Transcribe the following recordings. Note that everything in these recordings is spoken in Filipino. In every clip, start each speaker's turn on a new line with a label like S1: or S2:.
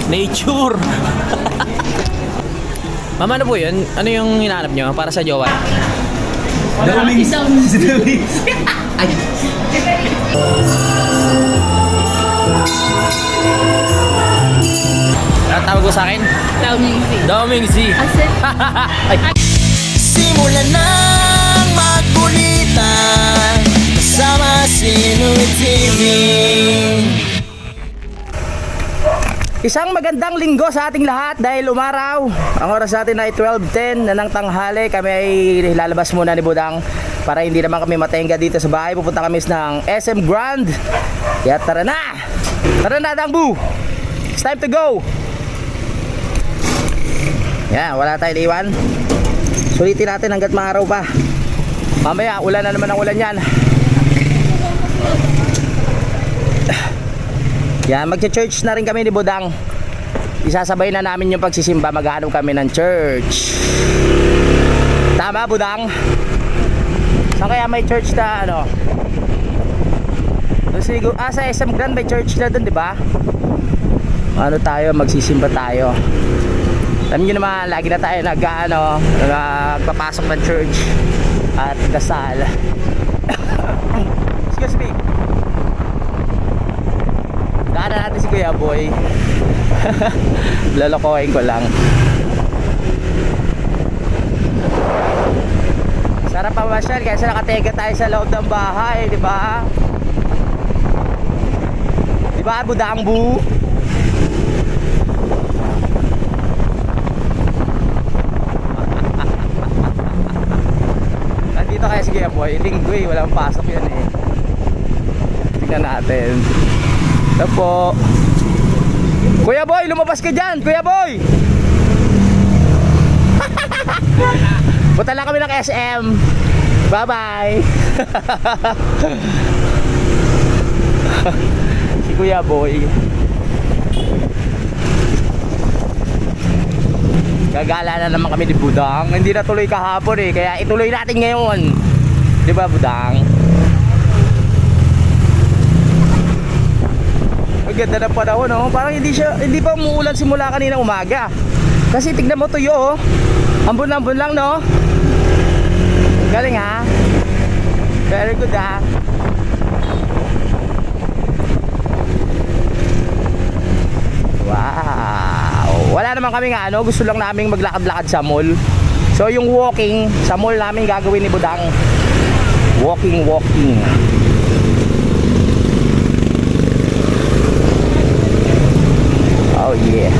S1: Nature. Mama, ano po yun? Ano yung hinahanap nyo para sa jowa?
S2: Damings.
S1: Ay. Ano tawag ko sa akin? Daming Z. Ay.
S3: Simulan ng magkulitan kasama si Louie TV.
S2: Isang magandang linggo sa ating lahat dahil umaraw. Ang oras natin ay 12:10 na ng tanghali. Kami ay lalabas muna ni Budang para hindi naman kami matenga dito sa bahay. Pupunta kami ng SM Grand. Kaya tara na! Tara na, Dangbu! It's time to go! Yan, wala tayong iwan. Sulitin natin hanggat maaraw pa. Mamaya, ulan na naman ang ulan yan. Yan, magcha-church na rin kami ni Budang. Isasabay na namin yung pagsisimba. Maghanap kami ng church. Tama, Budang? Saan kaya may church na ano? Sa SM Grand may church na dun, di ba? Ano tayo, magsisimba tayo. Alam nyo naman, lagi na tayo nagpapasok ng church at dasal. Excuse me. Daanan natin si Kuya Boy. Lalokohin ko lang. Sarap pamasyal kasi nakatega tayo sa loob ng bahay, di ba? Di ba, Budangbu? Nandito kaya si Kuya Boy. Linggo eh, walang pasok yan eh. Tingnan natin. Ito po. Kuya Boy, lumabas ka dyan! Kuya Boy! Punta lang kami ng SM. Bye-bye! Si Kuya Boy. Gagala na naman kami ni Budang. Hindi na tuloy kahapon eh. Kaya ituloy natin ngayon. Di ba, Budang? Ang ganda ng panahon, no? Parang hindi pa umuulan simula kanina umaga. Kasi tignan mo tuyo, oh. Ambon-ambon lang, no? Galing, ha? Very good, ha? Wow! Wala naman kami nga, ano? Gusto lang naming maglakad-lakad sa mall. So, yung walking sa mall namin gagawin ni Budang. Walking. Oh yeah.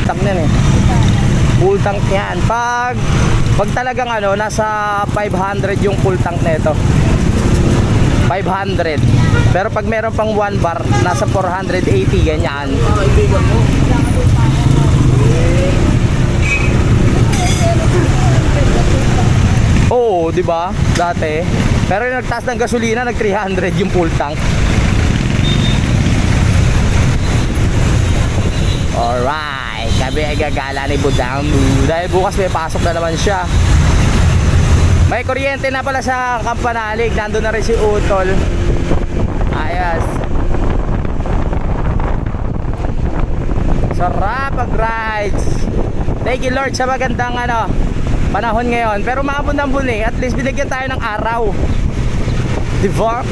S2: Tank na eh. Full tank yan. Pag talagang nasa 500 yung full tank na ito. 500. Pero pag meron pang 1 bar, nasa 480 ganyan. Oo, di ba? Dati. Pero yung nagtaas ng gasolina, nag 300 yung full tank. Alright, kami ay gagala ni Budang dahil bukas may pasok na naman siya. May kuryente na pala sa Kampanalig. Nandun na rin si Utol. Ayos. Sarap mag-rides. Thank you Lord sa magandang panahon ngayon. Pero maabon-ambon eh. At least binigyan tayo ng araw. Diba?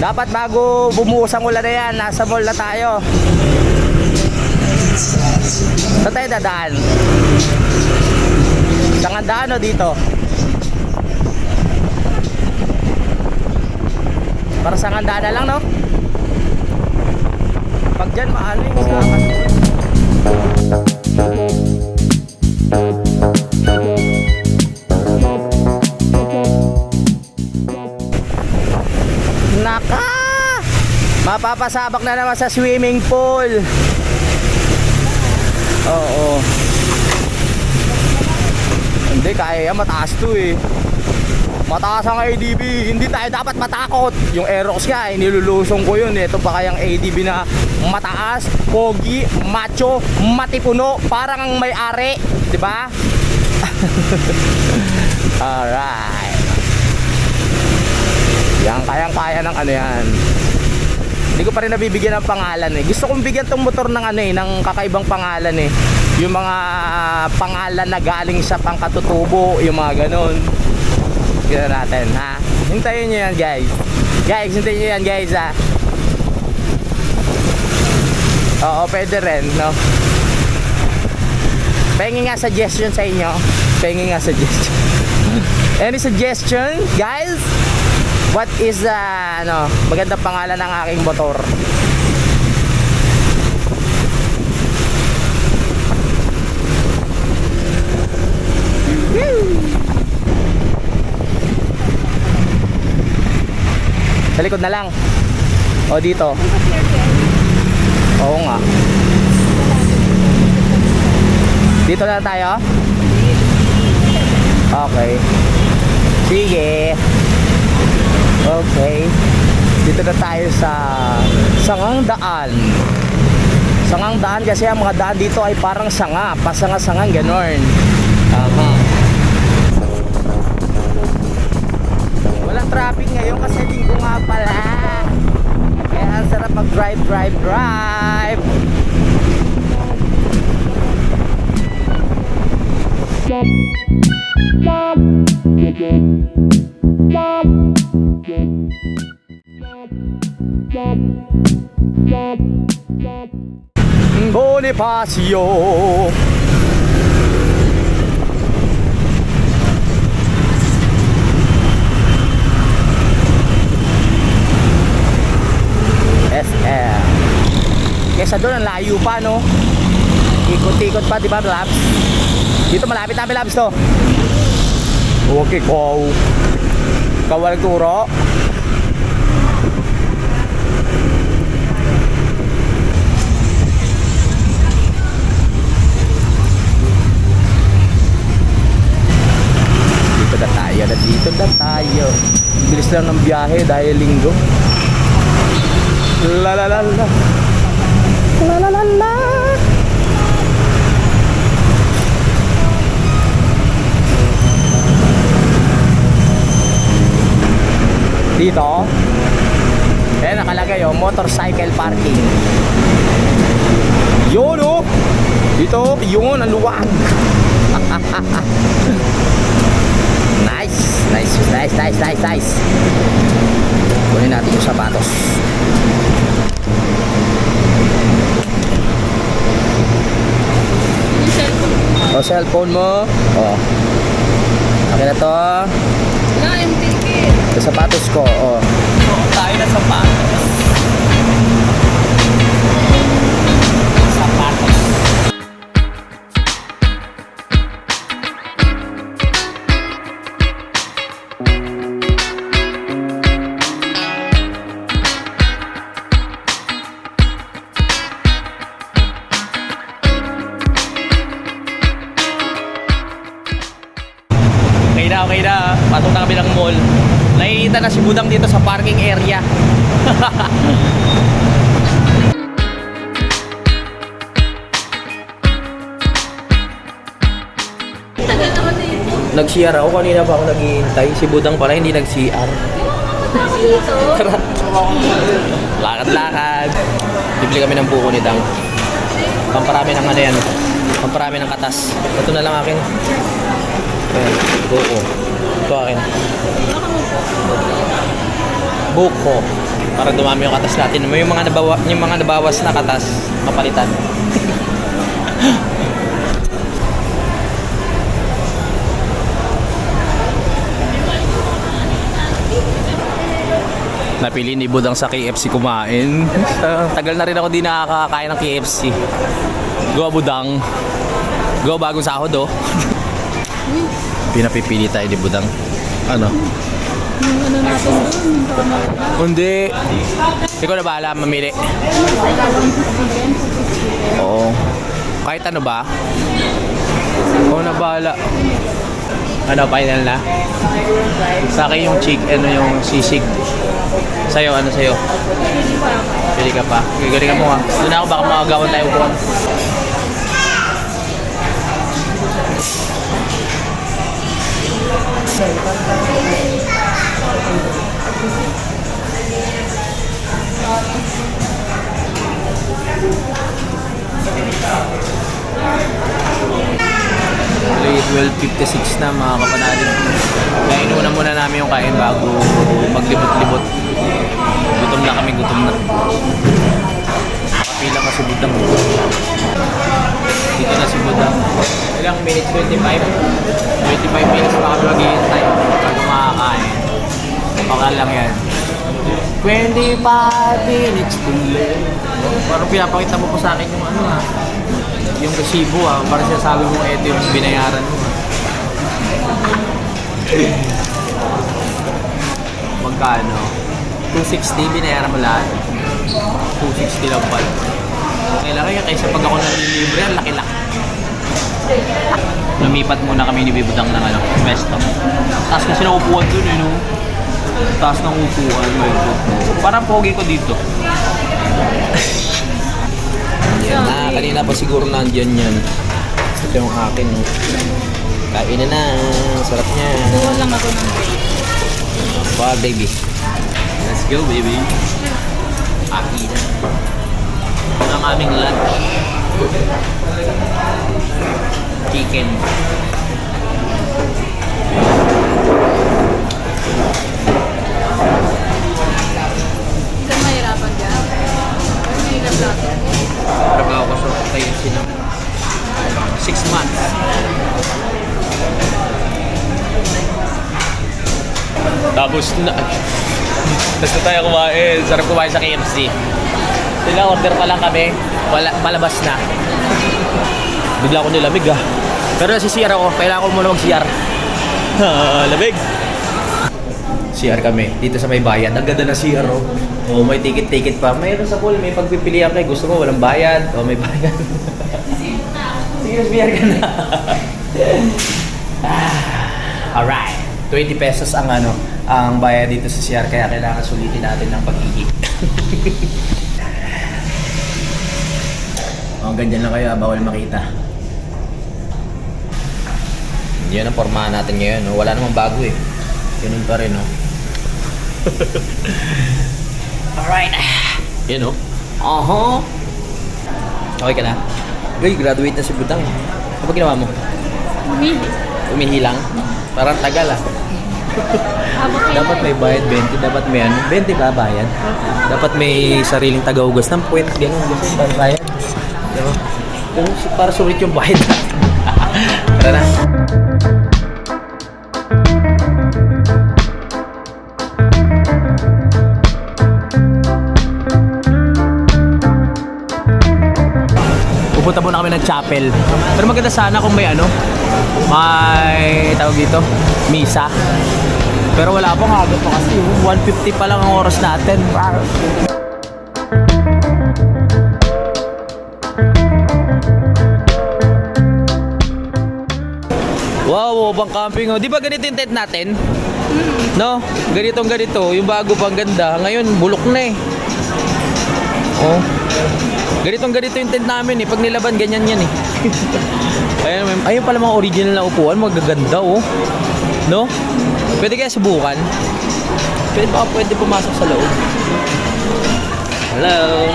S2: Dapat bago bumuhos ang ulan na yan, nasa mall na tayo. Saan tayo dadaan? Saan daan o dito? Para sa daan na lang, no? Pag dyan maano yung sa naka! Mapapasabak na naman sa swimming pool. Oo. Hindi, kaya yan. Mataas to eh. Mataas ang ADB. Hindi tayo dapat matakot. Yung Aerox nga, nilulusong ko yun. Ito pa kayang ADB na mataas, pogi, macho, matipuno. Parang ang may-ari. Diba? Alright. Yan, kayang-kaya ng ano yan. Hindi ko pa rin nabibigyan ng pangalan eh. Gusto kong bigyan tong motor ng ano eh, ng kakaibang pangalan eh. Yung mga pangalan na galing sa pangkatutubo, yung mga ganun. Tignan natin, ha? Hintayin nyo yan, guys. Guys, hintayin nyo yan, guys, ha? Oo, pwede rin, no? Pengi nga suggestion sa inyo. Pengi nga suggestion. Any suggestion, guys? What is magandang pangalan ng aking motor? Sa likod na lang. O dito. Oo nga. Dito na tayo? Okay. Sige. Okay. Dito na tayo sa Sangang Daan. Sangang Daan kasi ang mga daan dito ay parang sanga, pasanga-sangang ganon. Tama. Walang traffic ngayon kasi linggo nga pala. Kaya ang sarap mag-drive. Bonifacio. SM. Kesa doon ang layo pa, no? Ikot-ikot pa, di ba, Labs? Dito malapit namin, Labs, to. Okay, go. Kawal turo. Dito na tayo. Bilis lang ng biyahe dahil linggo. La la la la. La la la la. Dito. Eh nakalagay oh, motorcycle parking. Yun oh. Dito, yun ang luwag. Nice. Kunin natin yung sapatos. O, cellphone mo. O. Okay na to.
S1: Wala, yung ticket.
S2: Ito sapatos ko. O.
S1: Tayo na sapatos. Okay na, pasok na kami ng mall. Nakikita na si Budang dito sa parking area. Nag-CR ako, kanina pa ako naghihintay. Si Budang pala hindi nag-CR. Lakad-lakad. Bibili kami ng buko ni Dang. Pamparami ng ano yan. Pamparami ng katas. Ito na lang akin. Ayan, buko. Ito akin. Buko. Para dumami yung katas natin. Yung mga nabawas na katas, mapalitan. Napili ni Budang sa KFC kumain. Tagal na rin ako di nakakakain ng KFC. Go Budang. Go bagong sahod oh. Pinapipili tayo ni Budang. Ano?
S4: Ano natin doon?
S1: Hindi. Ikaw na bahala mamili. Oo. Kahit ano ba? Oo na bahala. Ano, final na? Sa akin yung yung sisig. Sa'yo, ano sa'yo? Pili ka pa. Gagaling ka mo ha. Doon ako, baka makagawan tayo upuan. Actually, 12:56 na mga kapanalig. Kaya inuna muna namin yung kain bago maglibot-libot. Gutom na kami, gutom na. Nakapila ka si Budang. Dito na si Budang. Ilang minutes? 25? 25 minutes pa kami maghihintay bago makakain. Baka lang yan. 25 minutes to live. Parang pinapakita mo po sa akin yung ano ha. Yung resibo ha. Parang sinasabi mo ito yung binayaran mo ha. Magkano? 260 binayaran mo lahat. 260 lang pala. Kailangan yan kaysa pag ako nanilibre, ang laki-laki. Lumipat muna kami ni Bibudang ng ano, pesto. Taas kasi ng upuan dun eh, no? Taas ng upuan, my God. Parang pogi ko dito. Yan na, kanina pa siguro nandiyan yan. Ito yung akin, no? Kain na na, sarap niya.
S4: Kuha lang ako ng break.
S1: Wow, baby. Let's go, baby. Aki na. Ito ang aming lunch. Chicken.
S4: Hindi ka mahirapan dyan. Mahirap natin.
S1: Trabaho ko sa KFC ng 6 months. Tapos na. Tapos na tayo kumain. Sarap kumain sa KFC. Sila order pa lang kami. Palabas na. Bigla ko nilamig ah. Pero si CR ako. Kailangan ko muna mag-CR. Lamig. CR kami. Dito sa may bayad. Ang ganda na CR oh. Oh, may ticket pa. Mayroon sa pool. May pagpipilian kayo. Gusto mo walang bayad. O may bayad. Sige, CR ka na. Alright. 20 pesos ang ano, ang bayad dito sa CR. Kaya kailangan sulitin natin ng pag-ihi. Oh, ganyan lang kayo. Bawal makita. Yan ang pormahan natin ngayon. No? Wala namang bago eh. Ganun pa rin, no? Alright. Yan, no? Okay ka na? Uy, graduate na si Budang. Ano ba ginawa mo?
S4: Umili.
S1: Umihi lang? Parang tagal, ah. Dapat may bayad 20. Dapat may ano? 20 ba bayad? Dapat may sariling taga-ugas ng puwet. Ganun, gusto para bayad. Diba? Para sulit yung bayad natin. Tara na. Pupunta muna kami ng chapel. Pero maganda sana kung may ano, may tawag dito, misa. Pero wala pang agad pa kasi 1:50 pa lang ang oras natin. Wow, pang camping oh. Di ba ganito yung tent natin? No? Ganitong ganito. Yung bago pang ganda. Ngayon, bulok na eh. Oh. Ganitong ganito yung tent namin eh. Pag nilaban, ganyan yan eh. Ayun pala mga original na upuan. Magaganda oh. No? Pwede kaya subukan? Pwede pumasok sa loob. Hello?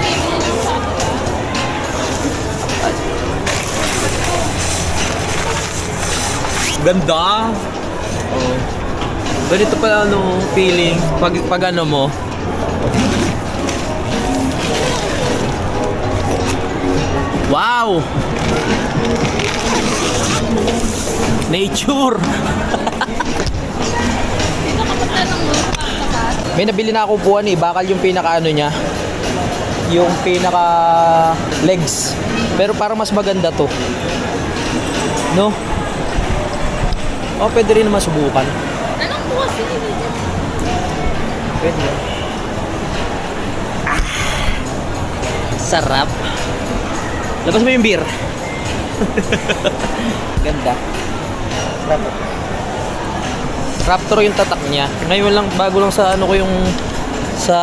S1: Ganda. Oh. Ganito pala ano feeling pag ano mo. Wow. Nature.
S4: Dito ka pa ng lupa sa taas.
S2: May nabili na ako upuan eh. Bakal yung pinaka ano niya. Yung pinaka legs. Pero parang mas maganda to. No? Oh, pwede rin naman subukan.
S4: Anong bukas yun?
S2: Pwede. Sarap. Labas mo yung beer. Ganda. Sarap. Raptor yung tatak niya. Ngayon lang, bago lang sa ano ko yung sa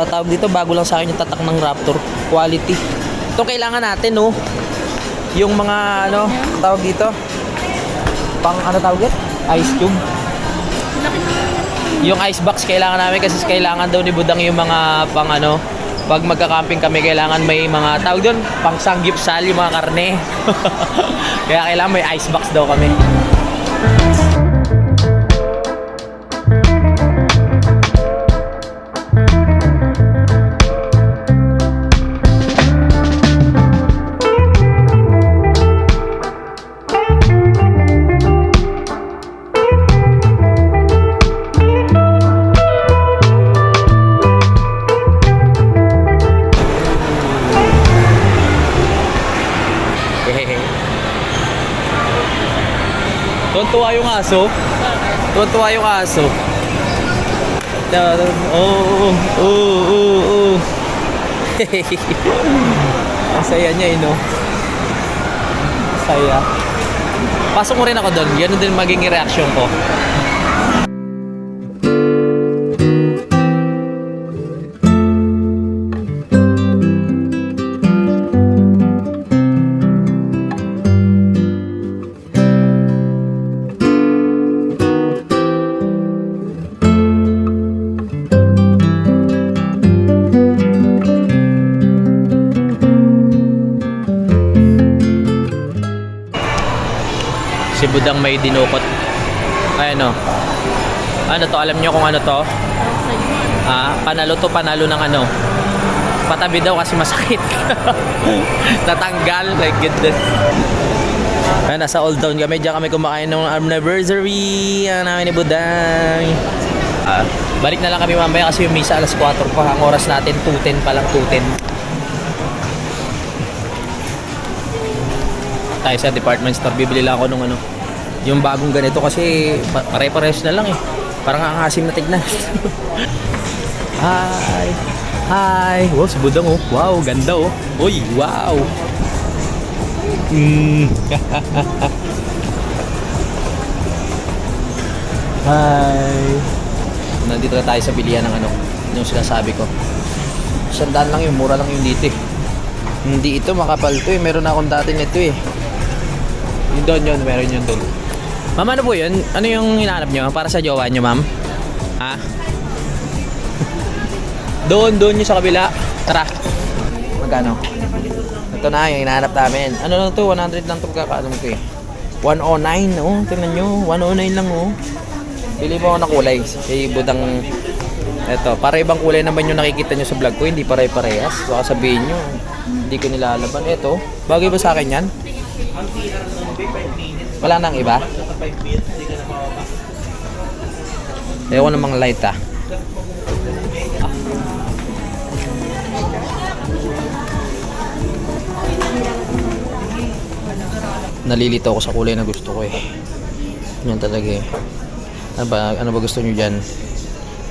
S2: tawag dito, bago lang sa akin yung tatak ng Raptor. Quality. Ito kailangan natin, no? Yung mga ano, tawag dito? Pang ano tawag ito? Ice cube. Yung ice box kailangan namin kasi kailangan daw ni Budang yung mga pang ano, pag magka-camping kami kailangan may mga tawag doon, pang sanggipsal yung mga karne. Kaya kailangan may ice box daw kami. Tuwan-tuwa yung aso. Tuwan-tuwa yung aso. Oo. Ang saya niya, no? Saya. Pasok mo rin ako doon. Yan din maging reaction ko. Si Budang may dinukot. Ayan o. Ano to? Alam nyo kung ano to? Panalo to. Panalo ng ano. Patabi daw kasi masakit. Natanggal. Like goodness. Ayan, nasa Old Town kami. Diyan kami kumakain ng anniversary. Ang namin ni Budang. Balik na lang kami mamaya kasi yung misa alas 4 pa. Ang oras natin 2:10 pa lang. 2:10. Tayo sa department store, bibili lang ako nung ano, yung bagong ganito kasi pare-parehas na lang eh. Parang ang asim na tignan. Hi! Hi! Wow, si Budang oh. Wow, ganda oh. Uy, wow! Hi! Nandito na tayo sa bilihan ng ano, yung sinasabi ko. 100 lang yun, mura lang yung dito eh. Hindi ito, makapal to eh. Meron na akong dati nito eh. Yung doon yun, meron yun doon. Ma'am, ano po yun? Ano yung hinahanap nyo? Para sa jowa nyo, ma'am? Ha? Doon yung sa kabila. Tara. Magkano? Ito na, yung hinahanap namin. Ano lang to? 100 lang to pagkakaano mo to eh. 109, oh. Tingnan nyo. 109 lang, oh. Pili mo ako na kulay. Kay Budang. Ito, para ibang kulay naman yung nakikita nyo sa vlog ko. Hindi pare-parehas. Baka sabihin nyo, hindi ko nilalaban. Ito, bagay ba sa akin yan? Wala nang iba? Ayoko ng mga light ah. Nalilito ako sa kulay na gusto ko eh. Yan talaga eh. Ano ba gusto nyo dyan?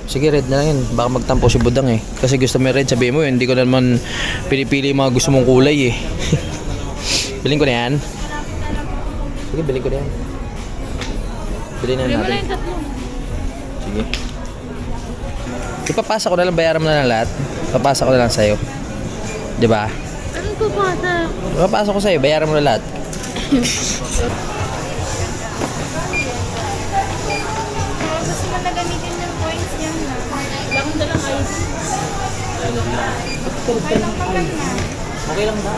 S2: Sige, red na lang yun. Baka magtampo si Budang eh. Kasi gusto mo red, sabihin mo yun. Hindi ko naman pinipili yung mga gusto mong kulay eh. Bilhin ko na yan. Sige, bilhin ko na yan. Bilhin na natin. Sige. Ipapasa ko na lang, bayaran mo na lang lahat. Papasa ko na lang sa'yo. Diba?
S4: Anong papasa?
S2: Papasa ko sa'yo, bayaran mo na lahat.
S4: Gusto mo na gamitin yung points yan na. Lang na lang ayos. Okay lang naman na.
S2: Okay lang daw.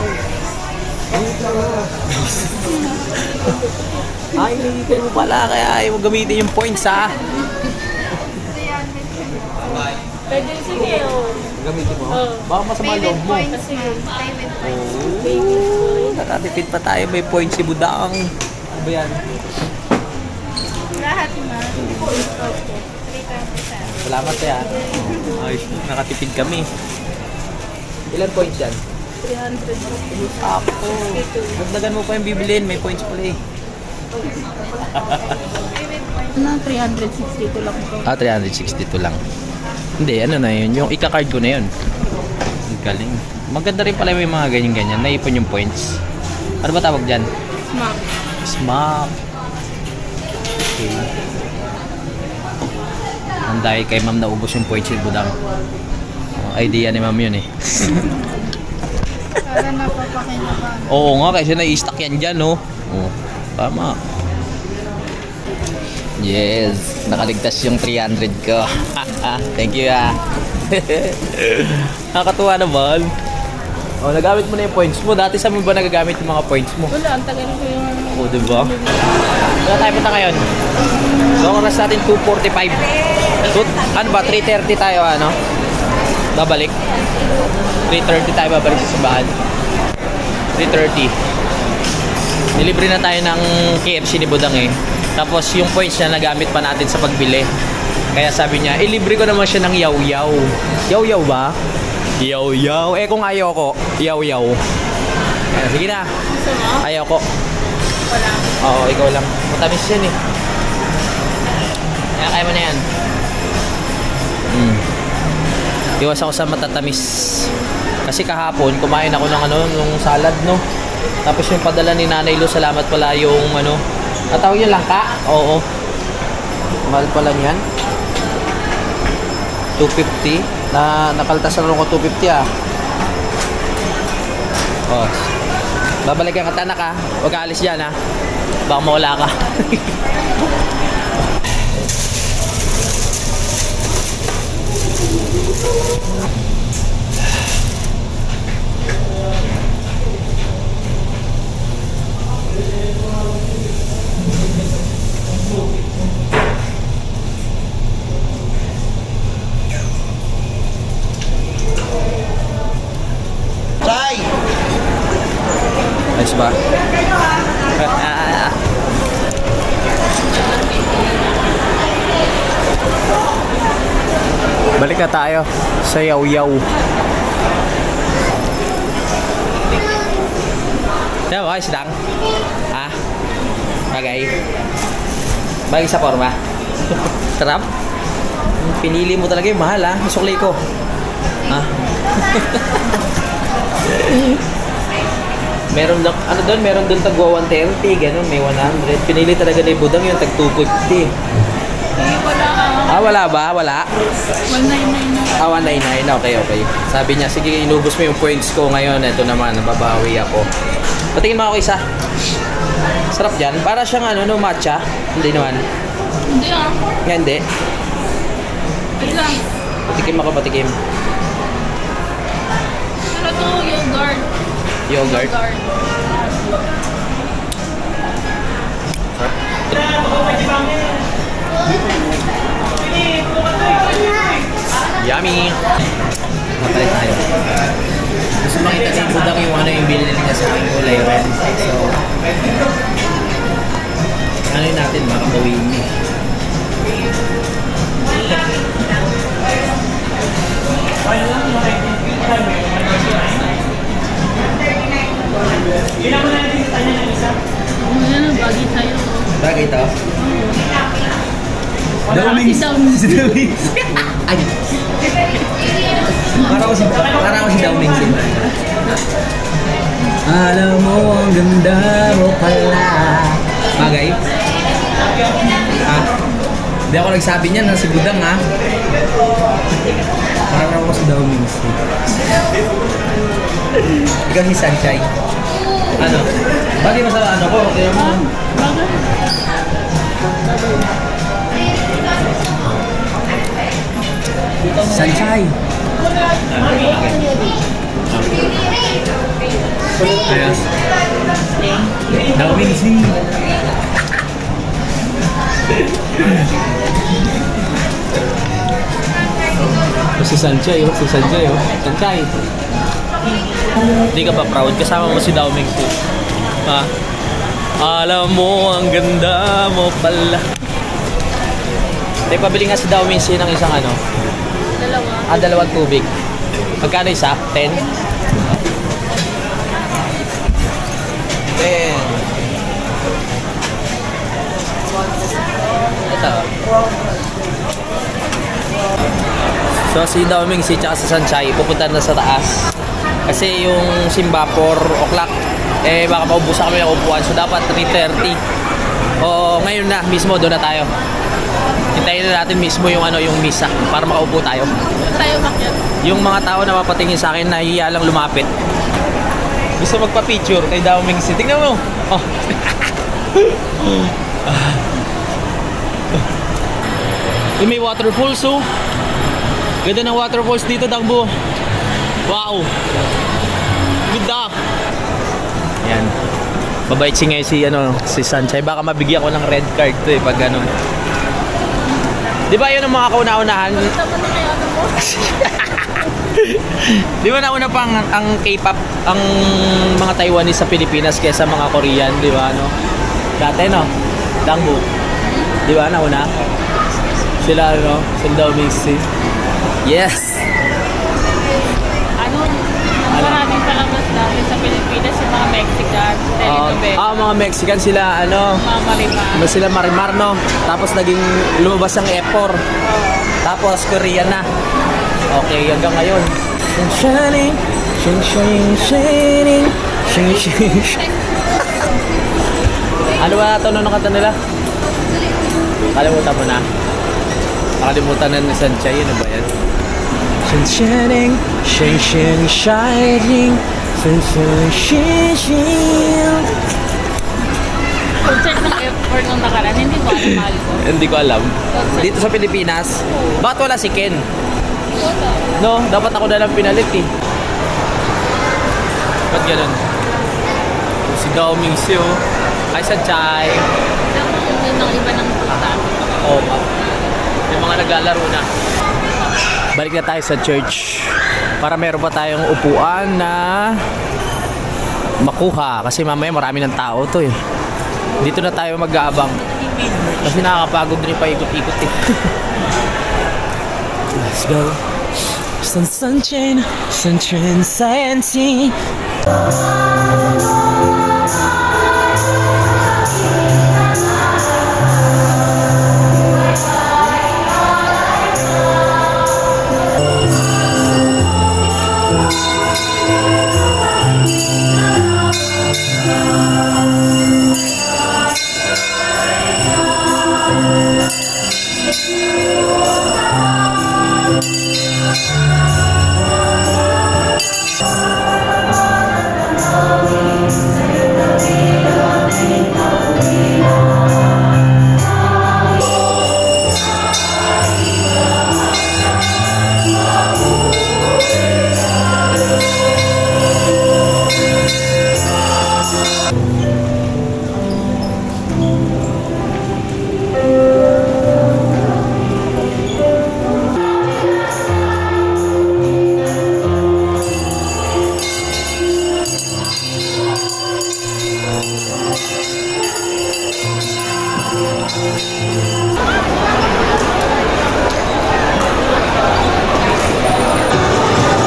S2: Ay, hindi mo pala. Kaya ayaw mo gamitin yung points ha.
S4: Pwede sige o.
S2: Gamitin mo?
S4: Oh.
S2: Baka masama loob mo.
S4: Sige.
S2: Oh, nakatipid pa tayo. May points si Budang. Ano ba yan?
S4: Lahat na. Okay. discount sa
S1: Salamat sa'yo. Ayos, nakatipid kami. Ilan points yan?
S4: 300.
S1: Ako. Dagdagan mo pa yung bibilin, may points pala eh.
S4: Ano, 362 lang ito.
S1: 362 lang. Hindi, ano na yun, yung ika-card ko na yun. Ang galing. Maganda rin pala yung mga ganyan-ganyan, naipon yung points. Ano ba tawag dyan?
S4: Smart.
S1: Smart. Okay. Ang dahil kay ma'am naubos yung points yung budang. Idea ni ma'am yun eh.
S4: Para napapakinaban.
S1: Oo nga, kasi na-i-stack yan dyan, no? Oo, tama. Yes, nakaligtas yung 300 ko. Thank you, ah. Nakakatuwa naman. Oh, nagamit mo na yung points mo. Dati saan mo ba nagagamit yung mga points mo?
S4: Wala, ang tagal ko yung...
S1: Oo, diba? Saan tayo punta ngayon? So, ang oras natin 2:45. Ano ba? 3:30 tayo, ano? Babalik. 3:30 tayo babalik sa simbahan. 3:30. Nilibre na tayo ng KFC ni Budang eh. Tapos yung points niya nagamit pa natin sa pagbili. Kaya sabi niya, ilibre ko naman siya ng yaw-yaw. Yaw-yaw ba? Yaw-yaw. Eh kung ayaw ko, yaw-yaw. Kaya, sige na.
S4: Gusto mo?
S1: Ayaw ko.
S4: Wala.
S1: Oo, ikaw lang. Matamis yan eh. Kaya kaya mo na yan. Iwas ako sa matatamis. Kasi kahapon, kumain ako ng nung salad, no? Tapos yung padala ni Nanay Lu, salamat pala yung tawag yung langka? Oo. Mahal pala niyan. 250. Nakaltasan ko 250 ah. Oh. Babalikan ka tanak ah. Huwag ka alis dyan ah. Baka mawala ka.
S3: Chay!
S1: Ayos ba? Balik na tayo sa yaw-yaw. Diba ba? Sidang? Ha? Bagay? Bagay sa forma? Sarap? Pinili mo talaga yung mahal ha? Suklay ko. Ha? Meron lang, ano doon? Meron doon tagwa 130, ganun, may 100. Pinili talaga ni Budang yung tag 250.
S4: Wala.
S1: Wala ba? Wala?
S4: 199 na.
S1: 199. Okay, okay. Sabi niya, sige, inubos mo yung points ko ngayon. Ito naman, nababawi ako. Patingin mo ako isa. Sarap dyan. Para siyang matcha. Hindi naman.
S4: Hindi ah.
S1: Nga, hindi.
S4: Wait lang.
S1: Patikim ako, patikim.
S4: Pero to yogurt.
S1: Yogurt. Yummy! Mapalit tayo. Gusto makita ni Budang yung yung binili niya sa aking kulay red. So, yun natin, makakawin niya.
S4: Ano bagay sa'yo?
S1: Bagay ito?
S4: Si Downing.
S1: Ay! Parang ako si Downing Sin. Alam mo, ang ganda mo pala. Bagay? Hindi ako nagsabi niyan, si Budang ha. Parang ako si Downing Sin. Ikaw si Sanchay. Ano? Bagay mo sa ko? Kaya mo?
S4: Bagay.
S1: Sanchay. Ayos. Downing Sin. Si Sanchay, si Sanchay, Sanchay. Hindi ka ba proud? Kasama mo si Downing Sin. Ha? Alam mo, ang ganda mo pala. Tayo pabili nga si Dao Minsi ng isang ano,
S4: Dalawa.
S1: dalawang tubig. Magkano isa? 10? 10. Ito. So si Dao Minsi tsaka si Sanchay pupunta na sa taas. Kasi yung simba 4 o'clock, eh baka maubusan kami ng upuan. So dapat 3:30. O ngayon na mismo doon na tayo. Hintayin na natin mismo yung ano, yung misa para makaupo tayo.
S4: Tayo makyat.
S1: Yung mga tao na mapatingin sa akin, nahihiya lang lumapit. Gusto magpa-picture kay Dao Minsi. Tingnan mo. Oh. Yung may waterfalls, oh. Ganda ng waterfalls dito, Dangbo. Wow. Ganda. Yan. Babait si ngayon si Sanchay. Baka mabigyan ko ng red card to eh, pag gano'n. Di ba yun ang mga kauna-unahan?
S4: Tama na kaya ano mo?
S1: Di ba nauna pang ang K-pop, ang mga Taiwanese sa Pilipinas kaysa mga Korean, di ba, no? Dati, no? Dangbu. Di ba, nauna? Sila, no? Sila Dao Minsi. Yes!
S4: Ano? Maraming palabas dati sa Pilipinas yung mga Mexican.
S1: Mga Mexican sila, ano?
S4: Mga Marimar.
S1: Sila Marimar, no? Tapos naging lumabas ang F4. Tapos Korean na. Okay, hanggang ngayon. Shining, shining, shining, shining, shining. Ano ba ito nung kanta nila? Kalimutan mo na. Nakalimutan na ni Sanchay. Ano ba yan? Shining, shining, shining, shining, shining.
S4: Concert ng F4 nung nakaraan, hindi ko alam, mahal ko.
S1: Hindi ko alam. Dito sa Pilipinas, bakit wala si Ken? No, dapat ako na lang pinalit eh. Ba't ganun? Si Dao Minsi, oh. Ay, Sanchay.
S4: Yun ang iba ng punta.
S1: Oo, oh, yung mga naglalaro na. Balik na tayo sa church. Para meron pa tayong upuan na makuha. Kasi mamaya marami ng tao to eh. Dito na tayo mag-aabang. Kasi nakakapagod rin pa ikot-ikot eh. Let's go. Sunshine, sunshine, sunshine.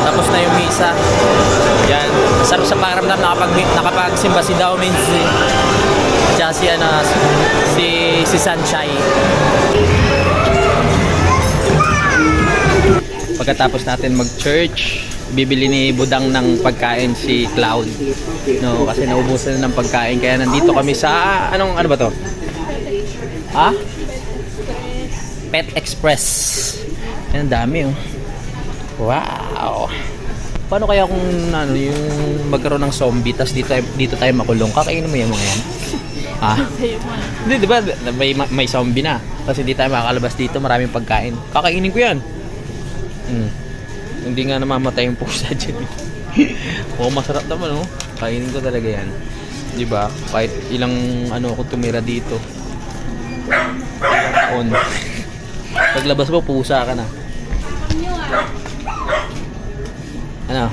S1: Tapos na yung misa. Yan. Masarap sa pakiramdam nakapagsimba si Dao Minsi. At si si Sanchay. Pagkatapos natin mag-church, bibili ni Budang ng pagkain si Cloud. No, kasi naubusan na ng pagkain kaya nandito kami sa ano ba to? Ha? Pet Express. Yan, dami oh. Wow. Paano kaya kung ano yung magkaroon ng zombie tas dito tayo makulong? Kakainin mo yung mga yan? Ha? Hindi, di ba? May zombie na. Kasi hindi tayo makakalabas dito, maraming pagkain. Kakainin ko yan. Hindi nga namamatay yung pusa dyan. Oo, masarap naman, oh. Kainin ko talaga yan. Di ba? Kahit ilang ano ako tumira dito. Ilang taon. Paglabas mo, pusa ka na. Ano?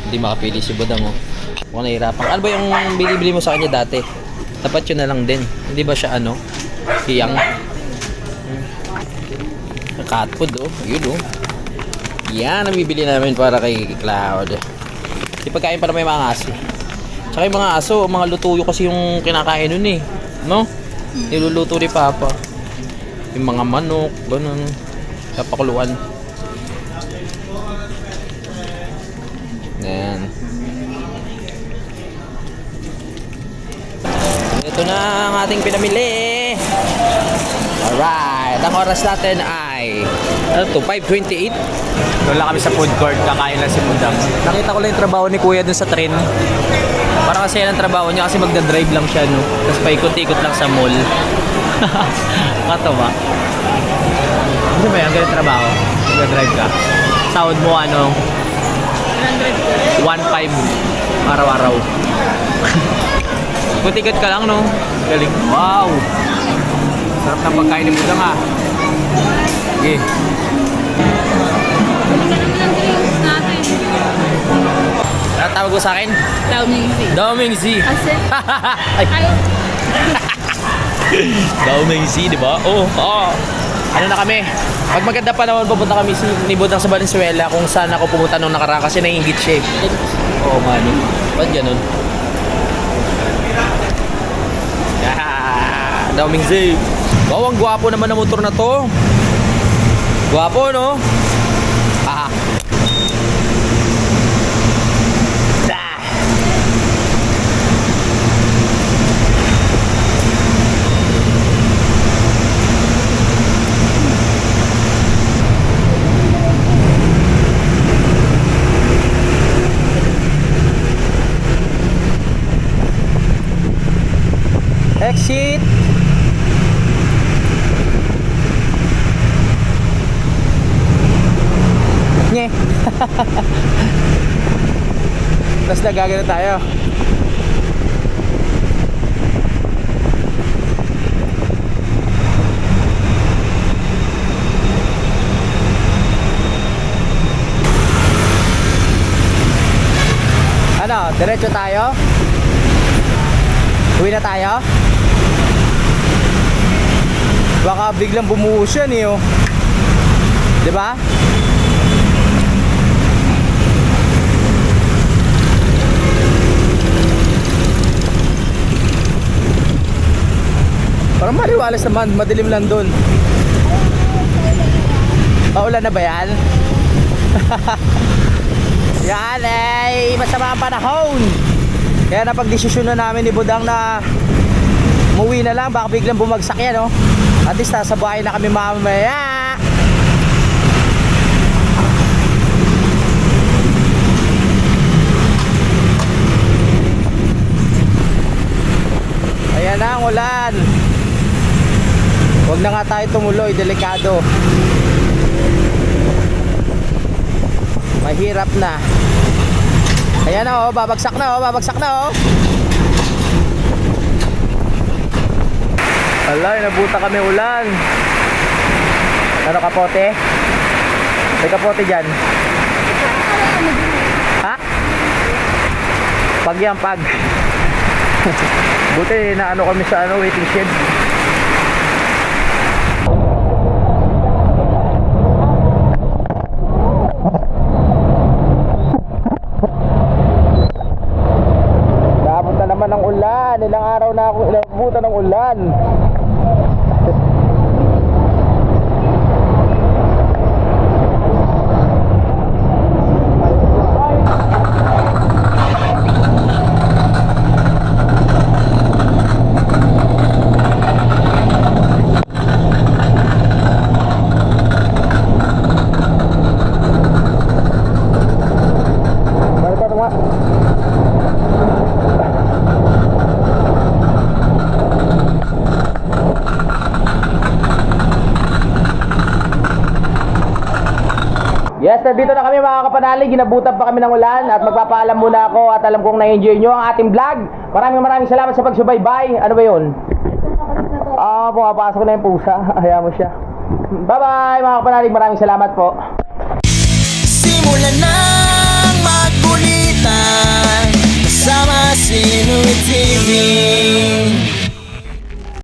S1: Hindi makapili si Budang, oh. Ako nahihirapan. Ano ba yung binibili mo sa kanya dati? Tapat yun na lang din. Hindi ba siya ano? Hiyang? cat food, oh. Yun, oh. Yan ang bibili namin para kay Cloud. Di pagkain para may mga aso. Tsaka yung mga aso, mga lutuyo kasi yung kinakain nun eh. No? Niluluto ni Papa. Yung mga manok, ganun. Sa pakuluan. Yan. Ito na ang ating pinamili. Alright. Ang oras natin ay ano to? 5:28. Doon lang kami sa food court. Kakain lang si Budang. Nakita ko lang yung trabaho ni Kuya dun sa train. Parang kasi yan ang trabaho niya kasi magdadrive lang siya, no? Tapos paikot-ikot lang sa mall. Katawa. Ano ba yan? Ganyan trabaho? Magdadrive ka. Sahod mo ano? 1.5 araw-araw. Ikot-ikot ka lang, no? Galing. Wow! Sarap ng pagkain ni Budang, ah. Sige.
S4: Ano naman ang drinks natin?
S1: Ano tawag ko sa akin?
S4: Daoming Z.
S1: Daoming Z.
S4: Kasi,
S1: Ay,
S4: ay,
S1: Daoming Z, di ba? Oh, oo. Ano na kami? Pag maganda pa naman, pupunta kami ni Budang sa Valenzuela kung saan ako pumunta nung nakaraan kasi naiingit siya. Oo, man. Ba't ganun? Yeah, Daoming Z. Wow, ang gwapo naman ng motor na to. Gwapo, no? Ah. Ah.
S2: Exit. Nye. Tapos nagagano tayo. Ano, diretso tayo? Uwi na tayo? Baka biglang bumuhos yan eh, oh. Diba? Parang maliwalas naman, madilim lang dun. Paulan na ba yan? Yan ay masama ang panahon. Kaya napag-desisyon na namin ni Budang na umuwi na lang, baka biglang bumagsak yan, oh. At least nasa bahay na kami mamaya. Ayan na ang ulan. Huwag na nga tayo tumuloy, delikado. Mahirap na. Ayan na, oh, babagsak na, oh, babagsak na, oh. Alay, nabuta kami ulan. Ano, kapote? May kapote dyan. Ha? Pag yan, pag. Buti na ano kami sa ano, waiting shed. Napunta naman ng ulan. Ilang araw na ako inabutan ng ulan. Yes, nandito na kami mga kapanalig. Ginabutan pa kami ng ulan at magpapaalam muna ako at alam kong na-enjoy nyo ang ating vlog. Maraming salamat sa pagsubaybay. Ano ba yun? Pumapasok na yung pusa. Hayaan mo siya. Bye-bye mga kapanalig. Maraming salamat po.